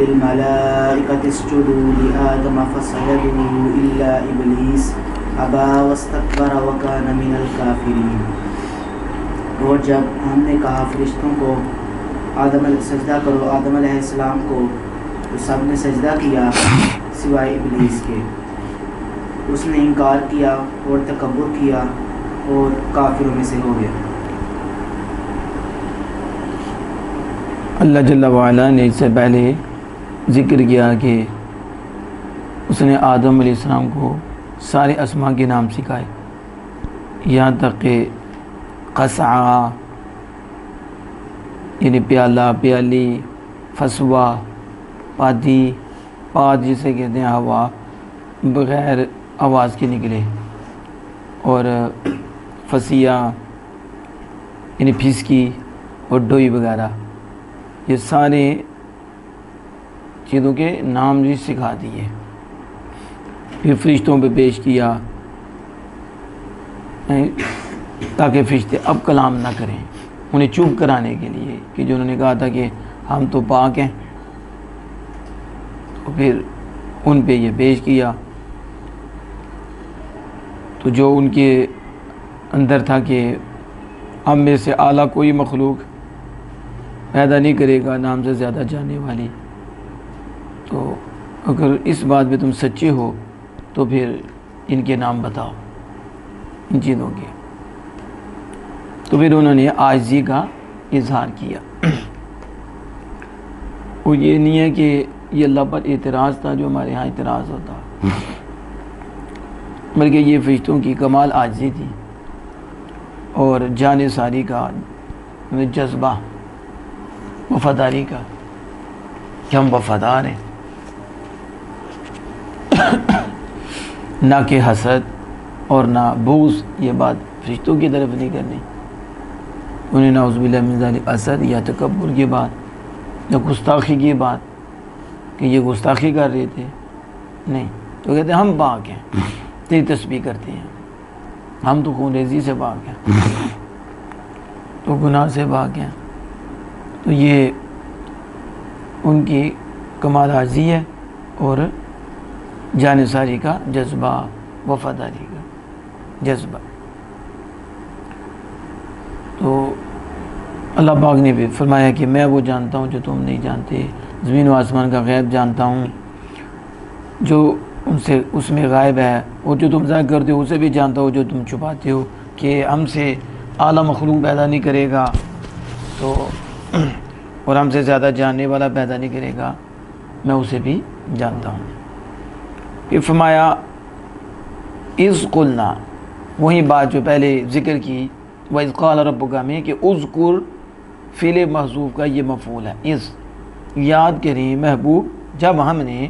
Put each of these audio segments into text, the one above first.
للملائكة اسجدوا لآدم فسجدوا إلا إبليس أبى واستكبر وكان من الكافرين. اور جب ہم نے کہا فرشتوں کو سجدہ کرو آدم علیہ السلام کو، تو سب نے سجدہ کیا سوائے ابلیس کے. اس نے انکار کیا اور تکبر کیا اور کافروں میں سے ہو گیا. اللہ جل وعلا نے اس سے پہلے ذکر کیا کہ اس نے آدم علیہ السلام کو سارے اسماء کے نام سکھائے، یہاں تک کہ قصعہ یعنی پیالہ، پیالی، فسوا، پادی، پاد جسے کہتے ہیں ہوا بغیر آواز کے نکلے، اور فسیہ یعنی پھسکی اور ڈوئی وغیرہ، یہ سارے چیزوں کے نام بھی سکھا دیے. پھر فرشتوں پہ پیش کیا تاکہ فرشتے اب کلام نہ کریں، انہیں چپ کرانے کے لیے کہ جو انہوں نے کہا تھا کہ ہم تو پاک ہیں، تو پھر ان پہ یہ پیش کیا. تو جو ان کے اندر تھا کہ ہم میں سے اعلیٰ کوئی مخلوق پیدا نہیں کرے گا نام سے زیادہ جاننے والی، تو اگر اس بات پہ تم سچے ہو تو پھر ان کے نام بتاؤ ان چیزوں کے. تو پھر انہوں نے عاجزی کا اظہار کیا. وہ یہ نہیں ہے کہ یہ اللہ پر اعتراض تھا جو ہمارے ہاں اعتراض ہوتا، بلکہ یہ فرشتوں کی کمال عاجزی تھی اور جان ساری کا جذبہ، وفاداری کا کہ ہم وفادار ہیں، نہ کہ حسد اور نہ بغض. یہ بات فرشتوں کی طرف نہیں کرنی، انہیں نعوذ باللہ من ذالک حسد یا تکبر کی بات یا گستاخی کی بات کہ یہ گستاخی کر رہے تھے نہیں. تو کہتے ہیں ہم پاک ہیں، تیری تسبیح کرتے ہیں، ہم تو خون ریزی سے پاک ہیں، تو گناہ سے پاک ہیں. تو یہ ان کی کمال عاجزی ہے اور جانثاری کا جذبہ، وفاداری کا جذبہ. تو اللہ پاک نے بھی فرمایا کہ میں وہ جانتا ہوں جو تم نہیں جانتے، زمین و آسمان کا غیب جانتا ہوں، جو اس میں غائب ہے، اور جو تم ظاہر کرتے ہو اسے بھی جانتا ہو، جو تم چھپاتے ہو کہ ہم سے اعلیٰ مخلوق پیدا نہیں کرے گا تو اور ہم سے زیادہ جاننے والا پیدا نہیں کرے گا، میں اسے بھی جانتا ہوں. پھر فرمایا اذ قلنا، وہی بات جو پہلے ذکر کی، وَإِذْ قَالَ رَبُّكَ میں کہ اذکر فعل محذوف کا یہ مفعول ہے. اذ یاد کریں محبوب جب ہم نے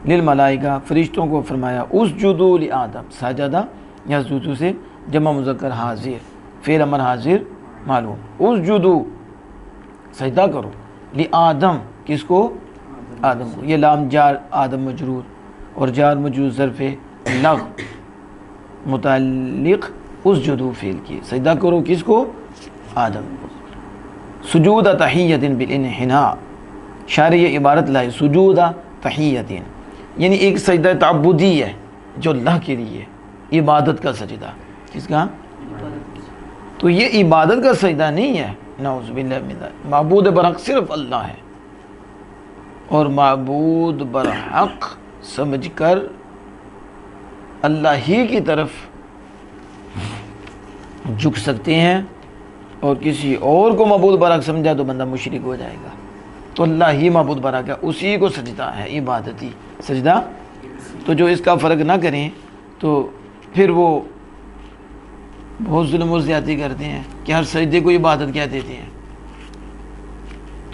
للملائکہ فرشتوں کو فرمایا اسجدوا لآدم، سجدہ یسجد سے جمع مذکر حاضر، فعل امر حاضر معلوم، اسجدوا سجدہ کرو، لآدم کس کو؟ آدم کو. یہ لام جار آدم مجرور اور جار مجرور ظرف لغ متعلق اسجدوا فعل کی، سجدہ کرو کس کو؟ آدم کو. سجود تحیۃ بالانحناء، شارح یہ عبارت لائے سجود تحیۃ یعنی ایک سجدہ تعبدی ہے جو اللہ کے لیے، عبادت کا سجدہ. کس کا؟ تو یہ عبادت کا سجدہ نہیں ہے، نعوذ باللہ من ذالک. معبود برحق صرف اللہ ہے، اور معبود برحق سمجھ کر اللہ ہی کی طرف جھک سکتے ہیں، اور کسی اور کو معبود برحق سمجھا تو بندہ مشرک ہو جائے گا. تو اللہ ہی معبود برحق ہے، اسی کو سجدہ ہے، عبادتی سجدہ. تو جو اس کا فرق نہ کریں تو پھر وہ بہت ظلم و زیادتی کرتے ہیں کہ ہر سجدے کو عبادت کہہ دیتے ہیں.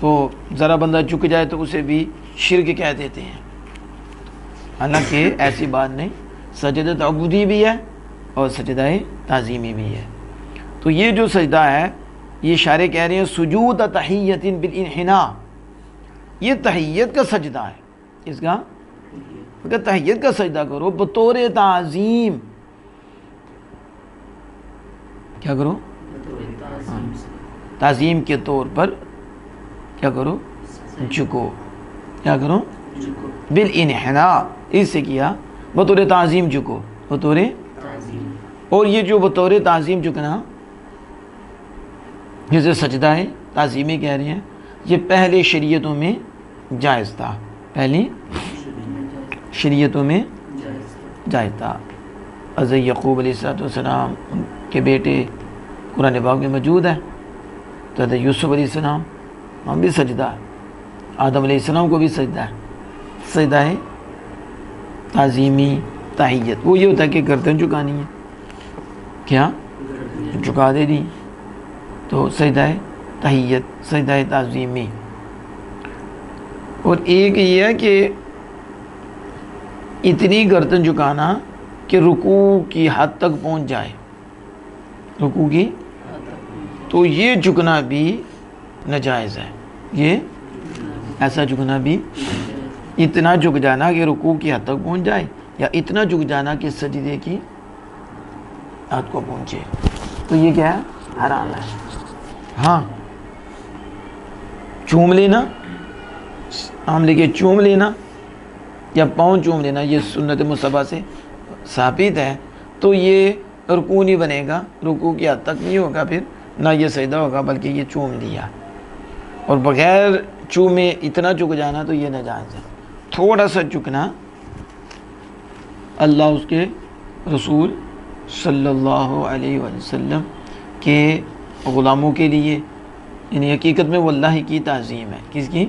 تو ذرا بندہ چک جائے تو اسے بھی شرک کہہ دیتے ہیں، حالانکہ ایسی بات نہیں. سجدہ تعبدی بھی ہے اور سجدہ تعظیمی بھی ہے. تو یہ جو سجدہ ہے یہ شارح کہہ رہے ہیں سجود تحیۃ بالانحناء، یہ تحیت کا سجدہ ہے. اس کا تحیت کا سجدہ کرو بطور تعظیم. کیا کرو؟ تعظیم کے طور پر کیا کرو؟ جھکو. کیا کرو؟ بالانحناء، اس سے کیا بطور تعظیم جھکو، بطور، اور یہ جو بطور تعظیم جھکنا جسے سجدہ ہے تعظیمی کہہ رہے ہیں، یہ پہلے شریعتوں میں جائز تھا، پہلی شریعتوں میں جائز تھا۔ حضرت یعقوب علیہ السلام ان کے بیٹے قرآن پاک میں موجود ہے، تو حضرت یوسف علیہ السلام ہم بھی سجدہ ہے، آدم علیہ السلام کو بھی سجدہ ہے، سجدہ ہے تعظیمی تحیت، وہ یہ ہوتا ہے کہ گردن جھکانی ہے، کیا جھکا دے دی، تو سجدہ ہے تحیت، سجدہ ہے تعظیمی۔ اور ایک یہ ہے کہ اتنی گردن جھکانا کہ رکوع کی حد تک پہنچ جائے، رکوع کی، تو یہ جھکنا بھی ناجائز ہے، یہ ایسا جھکنا بھی، اتنا جھک جانا کہ رکوع کی حد تک پہنچ جائے، یا اتنا جھک جانا کہ سجدے کی حد کو پہنچے، تو یہ کیا ہے؟ حرام ہے۔ ہاں چوم لینا، ہم لے کے چوم لینا یا پاؤں چوم لینا، یہ سنت مصطفیٰ سے ثابت ہے، تو یہ رکوع نہیں بنے گا، رکوع کی حد تک نہیں ہوگا، پھر نہ یہ سجدہ ہوگا، بلکہ یہ چوم لیا، اور بغیر چومے اتنا جھک جانا تو یہ ناجائز ہے۔ تھوڑا سا جھکنا اللہ اس کے رسول صلی اللہ علیہ وسلم کے غلاموں کے لیے، یعنی حقیقت میں وہ اللہ کی تعظیم ہے، کس کی؟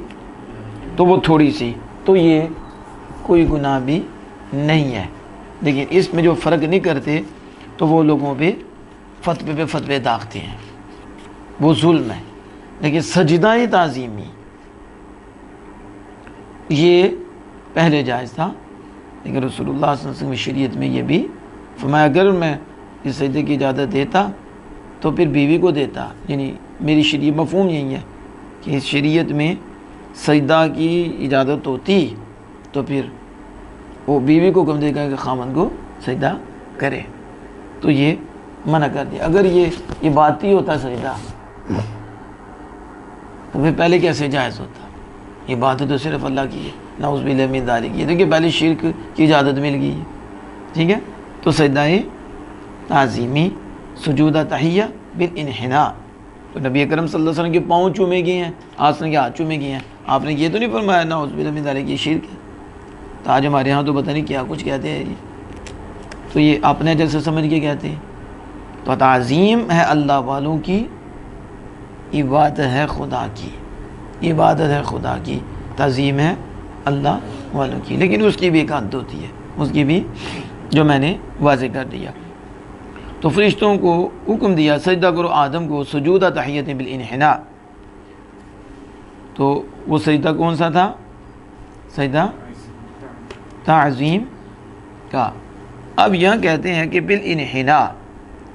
تو وہ تھوڑی سی، تو یہ کوئی گناہ بھی نہیں ہے، لیکن اس میں جو فرق نہیں کرتے تو وہ لوگوں پہ فتوے پہ فتوے داغتے ہیں، وہ ظلم ہے۔ لیکن سجدہ تعظیمی یہ پہلے جائز تھا، لیکن رسول اللہ صلی اللہ علیہ وسلم کی شریعت میں یہ بھی فرمایا، اگر میں اس سجدے کی اجازت دیتا تو پھر بیوی کو دیتا، یعنی میری شریعت مفہوم یہی ہے کہ اس شریعت میں سجدہ کی اجازت ہوتی تو پھر وہ بیوی کو کم دے گا کہ خامن کو سجدہ کرے، تو یہ منع کر دیا۔ اگر یہ باتی ہوتا سجدہ تو پھر پہلے کیسے جائز ہوتا؟ یہ بات تو صرف اللہ کی ہے، نعوذ باللہ من ذالک کی، دیکھیے پہلے شرک کی اجازت مل گئی ہے، ٹھیک ہے؟ تو سجدہ تعظیمی، سجودہ تحیہ بالانحناء، تو نبی اکرم صلی اللہ علیہ وسلم کے پاؤں چومے گئے ہیں، آسن کے ہاتھ چومے گئے ہیں، آپ نے یہ تو نہیں فرمایا نعوذ باللہ من ذالک یہ شرک ہے؟ تو آج ہمارے ہاں تو پتہ نہیں کیا کچھ کہتے ہیں، تو یہ اپنے جیسے سمجھ کے کہتے ہیں۔ تو تعظیم ہے اللہ والوں کی، عبادت ہے خدا کی، عبادت ہے خدا کی، تعظیم ہے اللہ والوں کی، لیکن اس کی بھی ایک حد ہوتی ہے، اس کی بھی جو میں نے واضح کر دیا۔ تو فرشتوں کو حکم دیا سجدہ کرو آدم کو، سجودہ تحیت بالانحناء، تو وہ سجدہ کون سا تھا؟ سجدہ تعظیم کا۔ اب یہاں کہتے ہیں کہ بالانحناء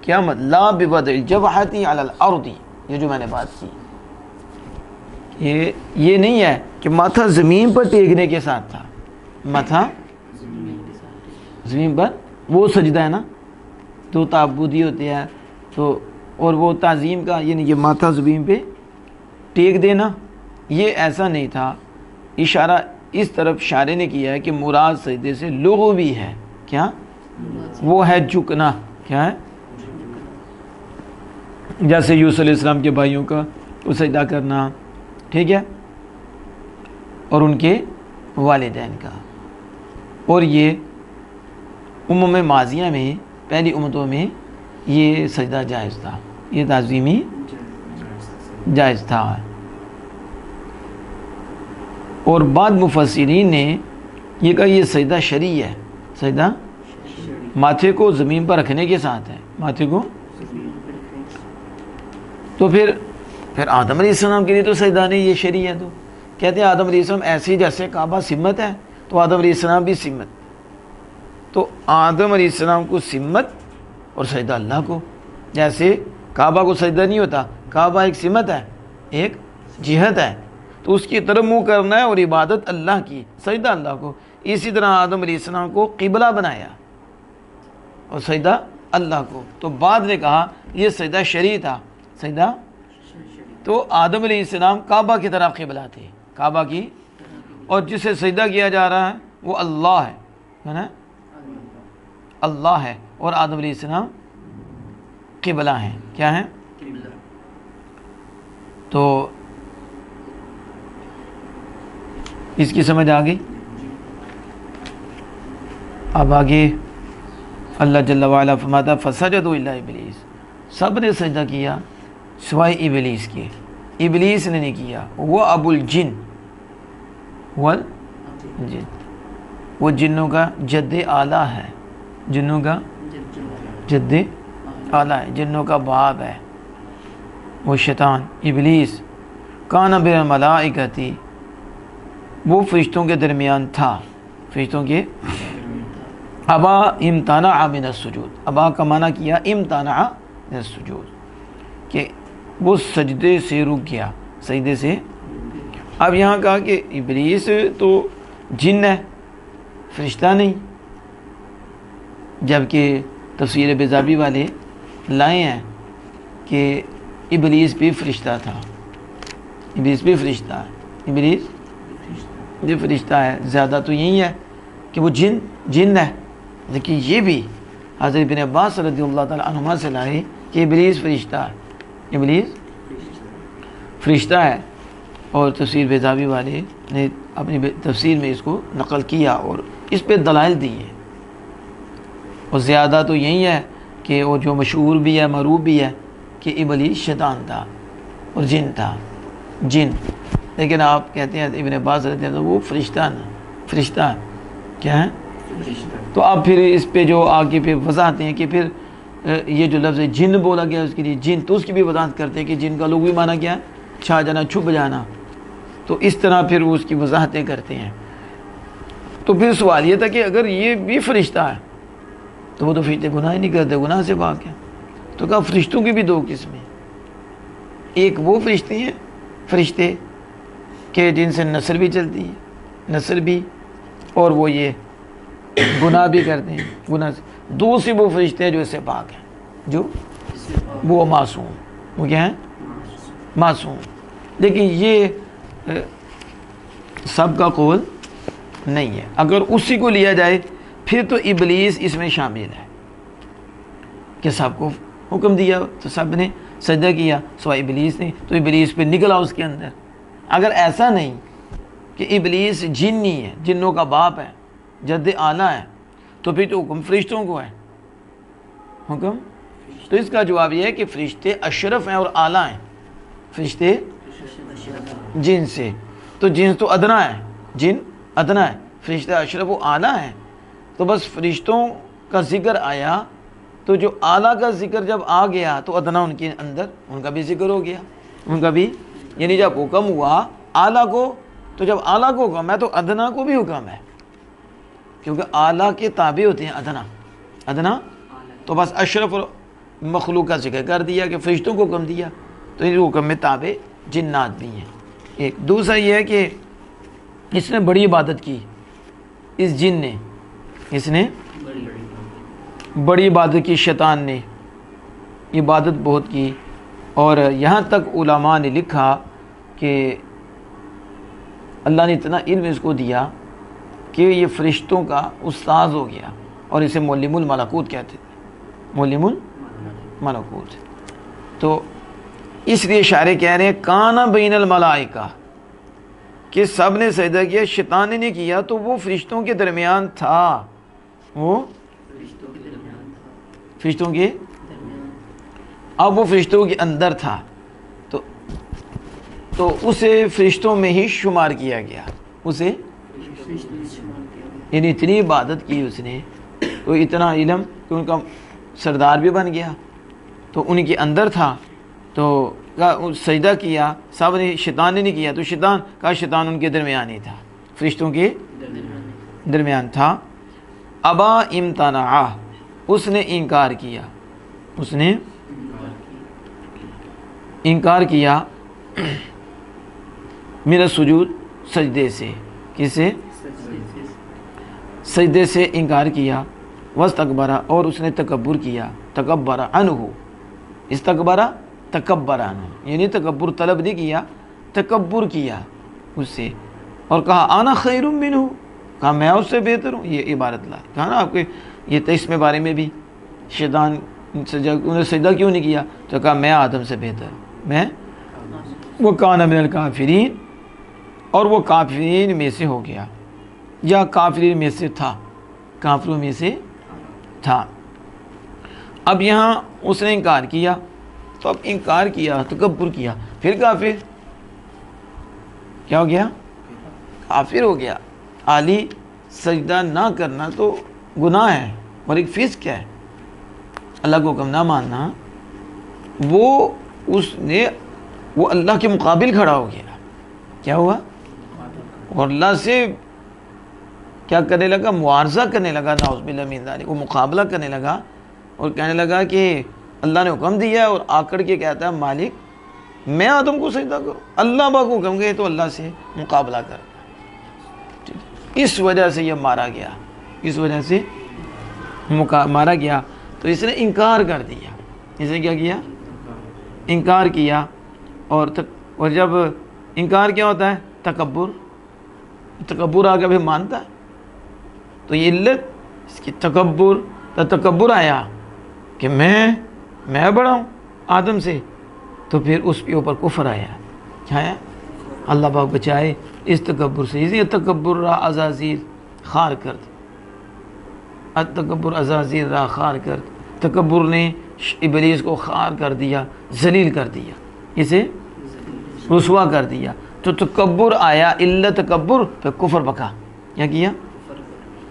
کیا مطلب؟ لا بوضع الجبہۃ علی الارض، یہ جو میں نے بات کی، یہ نہیں ہے کہ ماتھا زمین پر ٹیکنے کے ساتھ تھا، ماتھا زمین پر، وہ سجدہ ہے نا، تو تعبدی ہوتے ہیں، تو اور وہ تعظیم کا یعنی یہ ماتھا زمین پہ ٹیک دینا، یہ ایسا نہیں تھا۔ اشارہ اس طرف شارع نے کیا ہے کہ مراد سجدے سے لغوی ہے، کیا؟ وہ ہے جھکنا، کیا ہے؟ جیسے یوسف علیہ السلام کے بھائیوں کا وہ سجدہ کرنا، ٹھیک ہے، اور ان کے والدین کا، اور یہ امم ماضیہ میں پہلی امتوں میں یہ سجدہ جائز تھا، یہ تعظیمی جائز تھا۔ اور بعد مفسرین نے یہ کہا یہ سجدہ شرعی ہے، سجدہ ماتھے کو زمین پر رکھنے کے ساتھ ہے، ماتھے کو، تو پھر آدم علیہ السلام کے لیے تو سجدہ نہیں، یہ شرعی ہے، تو کہتے ہیں آدم علیہ السلام ایسے ہی جیسے کعبہ سمت ہے تو آدم علیہ السلام بھی سمت، تو آدم علیہ السلام کو سمت اور سجدہ اللہ کو، جیسے کعبہ کو سجدہ نہیں ہوتا، کعبہ ایک سمت ہے، ایک جہت ہے، تو اس کی طرف منہ کرنا ہے اور عبادت اللہ کی، سجدہ اللہ کو، اسی طرح آدم علیہ السلام کو قبلہ بنایا اور سجدہ اللہ کو، تو بعد نے کہا یہ سجدہ شرعی تھا، سجدہ، تو آدم علیہ السلام کعبہ کی طرف قبلہ تھے، کعبہ کی، اور جسے سجدہ کیا جا رہا ہے وہ اللہ ہے نا، اللہ ہے، اور آدم علیہ السلام قبلہ ہیں، کیا ہیں؟ تو اس کی سمجھ آ گئی؟ اب آگے اللہ جل وعلا فرماتا فسجدوا الا ابلیس، سب نے سجدہ کیا سوائے ابلیس کے، ابلیس نے نہیں کیا، وہ ابو الجن والجن، وہ جنوں کا جد اعلیٰ ہے، جنوں کا جد اعلیٰ ہے، جنوں کا باپ ہے وہ شیطان ابلیس، کان بین الملائکتی، وہ فرشتوں کے درمیان تھا، فرشتوں کے، ابا امتنع من السجود، ابا کا معنی کیا امتنع من السجود، کہ وہ سجدے سے رک گیا، سجدے سے۔ اب یہاں کہا کہ ابلیس تو جن ہے، فرشتہ نہیں، جبکہ تفسیر بیضابی والے لائے ہیں کہ ابلیس بھی فرشتہ تھا، ابلیس بھی فرشتہ ہے، ابلیس بھی فرشتہ ہے، زیادہ تو یہی ہے کہ وہ جن ہے، لیکن یہ بھی حضرت ابن عباس رضی اللہ تعالیٰ عنہما سے لائے کہ ابلیس فرشتہ ہے، ابلیس فرشتہ ہے، اور تفسیر بیضابی والے نے اپنی تفسیر میں اس کو نقل کیا اور اس پہ دلائل دی ہے، اور زیادہ تو یہی ہے کہ وہ جو مشہور بھی ہے، معروف بھی ہے کہ ابلیس شیطان تھا اور جن تھا، جن، لیکن آپ کہتے ہیں ابن عباس رضی اللہ عنہ وہ فرشتہ نا، فرشتہ کیا ہے؟ تو آپ پھر اس پہ جو آگے پہ وضاحت ہیں کہ پھر یہ جو لفظ جن بولا گیا اس کے لیے جن، تو اس کی بھی وضاحت کرتے ہیں کہ جن کا لغوی معنی کیا ہے؟ چھا جانا، چھپ جانا، تو اس طرح پھر وہ اس کی وضاحتیں کرتے ہیں۔ تو پھر سوال یہ تھا کہ اگر یہ بھی فرشتہ ہے تو وہ تو فرشتے گناہ ہی نہیں کرتے، گناہ سے پاک ہے، تو کہا فرشتوں کی بھی دو قسمیں، ایک وہ فرشتے ہیں، فرشتے کہ جن سے نسل بھی چلتی ہے، نسل بھی، اور وہ یہ گناہ بھی کرتے ہیں، گناہ سے، دوسری وہ فرشتے ہیں جو اس سے پاک ہیں، جو وہ معصوم، وہ کیا ہیں؟ معصوم، لیکن یہ سب کا قول نہیں ہے، اگر اسی کو لیا جائے پھر تو ابلیس اس میں شامل ہے کہ سب کو حکم دیا تو سب نے سجدہ کیا سوائے ابلیس نے، تو ابلیس پہ نکلا اس کے اندر۔ اگر ایسا نہیں کہ ابلیس جنی ہے، جنوں کا باپ ہے، جد اعلیٰ ہے، تو پھر تو حکم فرشتوں کو ہے، حکم، تو اس کا جواب یہ ہے کہ فرشتے اشرف ہیں اور اعلیٰ ہیں، فرشتے جن سے، تو جن تو ادنا ہے، جن ادنا ہے، فرشتہ اشرف و اعلیٰ ہیں، تو بس فرشتوں کا ذکر آیا تو جو اعلیٰ کا ذکر جب آ گیا تو ادنا ان کے اندر، ان کا بھی ذکر ہو گیا، ان کا بھی، یعنی جب حکم ہوا اعلیٰ کو، تو جب اعلیٰ کو حکم ہے تو ادنا کو بھی حکم ہے، کیونکہ اعلیٰ کے تابع ہوتے ہیں ادنا، ادنا، تو بس اشرف اور مخلوق کا ذکر کر دیا کہ فرشتوں کو حکم دیا، تو اس حکم میں تابع جنات بھی ہیں۔ ایک دوسرا یہ ہے کہ اس نے بڑی عبادت کی، اس جن نے، اس نے بڑی عبادت کی، شیطان نے عبادت بہت کی، اور یہاں تک علماء نے لکھا کہ اللہ نے اتنا علم اس کو دیا کہ یہ فرشتوں کا استاذ ہو گیا، اور اسے معلم الملکوت کہتے تھے، معلم الملکوت۔ تو اس لیے شاعر کہہ رہے ہیں کانا بین الملائکہ، کہ سب نے سجدہ کیا، شیطان نے نہیں کیا، تو وہ فرشتوں کے درمیان تھا، وہ فرشتوں کے، اب وہ فرشتوں کے اندر تھا، تو اسے فرشتوں میں ہی شمار کیا گیا، اسے، یعنی اتنی عبادت کی اس نے، تو اتنا علم کہ ان کا سردار بھی بن گیا، تو ان کے اندر تھا، تو سجدہ کیا سب نے، شیطان نے نہیں کیا، تو شیطان ان کے درمیان ہی تھا، فرشتوں کے درمیان تھا۔ ابا امتنع، اس نے انکار کیا، اس نے انکار کیا، من السجود، سجدے سے، کسے؟ سجدے سے انکار کیا، واستکبر، اور اس نے تکبر کیا، تکبر عنہ، استکبر تکبر عنہ، یعنی تکبر طلب نہیں کیا، تکبر کیا اس سے، اور کہا انا خیر منہ، کہا میں اس سے بہتر ہوں. یہ عبارت لائے. کہا نا آپ کے یہ 23ویں بارے میں بھی شیطان انہیں سجدہ کیوں نہیں کیا؟ تو کہا میں آدم سے بہتر ہوں. میں وہ کان من الکافرین، اور وہ کافرین میں سے ہو گیا، یا کافرین میں سے تھا، کافروں میں سے تھا. اب یہاں اس نے انکار کیا، تو اب انکار کیا، تکبر کیا، پھر کافر کیا ہو گیا؟ کافر ہو گیا. عالی سجدہ نہ کرنا تو گناہ ہے اور ایک فسق ہے. اللہ کو حکم نہ ماننا، وہ اللہ کے مقابل کھڑا ہو گیا. کیا ہوا؟ اور اللہ سے کیا کرنے لگا؟ معارضہ کرنے لگا. نعوذ باللہ من ذالک. وہ مقابلہ کرنے لگا اور کہنے لگا کہ اللہ نے حکم دیا ہے، اور آکڑ کے کہتا ہے مالک میں آدم کو سجدہ کروں. اللہ باغ حکم گئے تو اللہ سے مقابلہ کر. اس وجہ سے یہ مارا گیا، اس وجہ سے مارا گیا. تو اس نے انکار کر دیا. اس نے کیا کیا؟ انکار کیا. اور جب انکار کیا ہوتا ہے؟ تکبر. تکبر آگے بھی مانتا ہے. تو یہ علت اس کی تکبر آیا کہ میں بڑا ہوں آدم سے. تو پھر اس کے اوپر کفر آیا. کیا آیا؟ اللہ پاک بچائے اس تکبر سے. اسی تکبر را عزازیر خار کرد. التکبر عزازیر را خار کرد. تکبر نے ابلیس کو خار کر دیا، ذلیل کر دیا، اسے رسوا کر دیا. تو تکبر آیا، علت تکبر، پھر کفر بکا. کیا کیا؟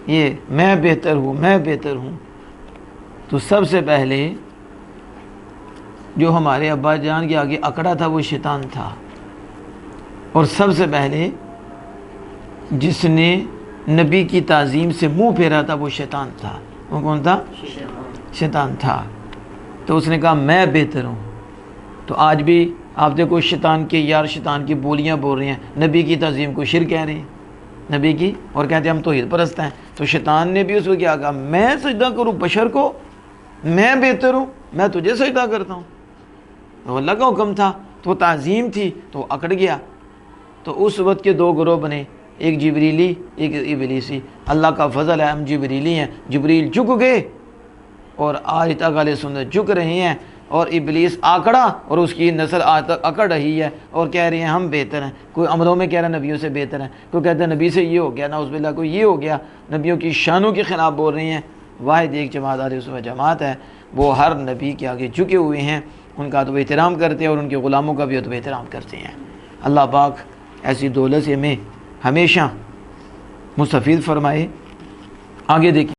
یہ میں بہتر ہوں، میں بہتر ہوں. تو سب سے پہلے جو ہمارے ابا جان کے آگے اکڑا تھا وہ شیطان تھا. اور سب سے پہلے جس نے نبی کی تعظیم سے منہ پھیرا تھا وہ شیطان تھا. وہ کون تھا؟ شیطان تھا. تو اس نے کہا میں بہتر ہوں. تو آج بھی آپ دیکھو شیطان کے یار شیطان کی بولیاں بول رہے ہیں، نبی کی تعظیم کو شرک کہہ رہے ہیں، نبی کی، اور کہتے ہیں ہم توحید پرست ہیں. تو شیطان نے بھی اس کو کیا کہا؟ میں سجدہ کروں بشر کو، میں بہتر ہوں، میں تجھے سجدہ کرتا ہوں. تو اللہ کا حکم تھا، تو تعظیم تھی، تو اکڑ گیا. تو اس وقت کے دو گروہ بنے، ایک جبریلی ایک ابلیسی. اللہ کا فضل ہے ہم جبریلی ہیں، جبریل جھک گئے اور آج تک اہل سنت جھک رہے ہیں. اور ابلیس آکڑا اور اس کی نسل آج تک اکڑ رہی ہے اور کہہ رہے ہیں ہم بہتر ہیں. کوئی عملوں میں کہہ رہا ہے نبیوں سے بہتر ہیں، کوئی کہتا ہے نبی سے یہ ہو گیا، نعوذ باللہ، کوئی یہ ہو گیا. نبیوں کی شانوں کے خلاف بول رہے ہیں. واحد ایک جماعت اہل سنت جماعت ہے، وہ ہر نبی کے آگے جھکے ہوئے ہیں، ان کا ادب احترام کرتے ہیں اور ان کے غلاموں کا بھی ادب احترام کرتے ہیں. اللہ پاک ایسی دولت سے ہمیں ہمیشہ مستفید فرمائے. آگے دیکھیں.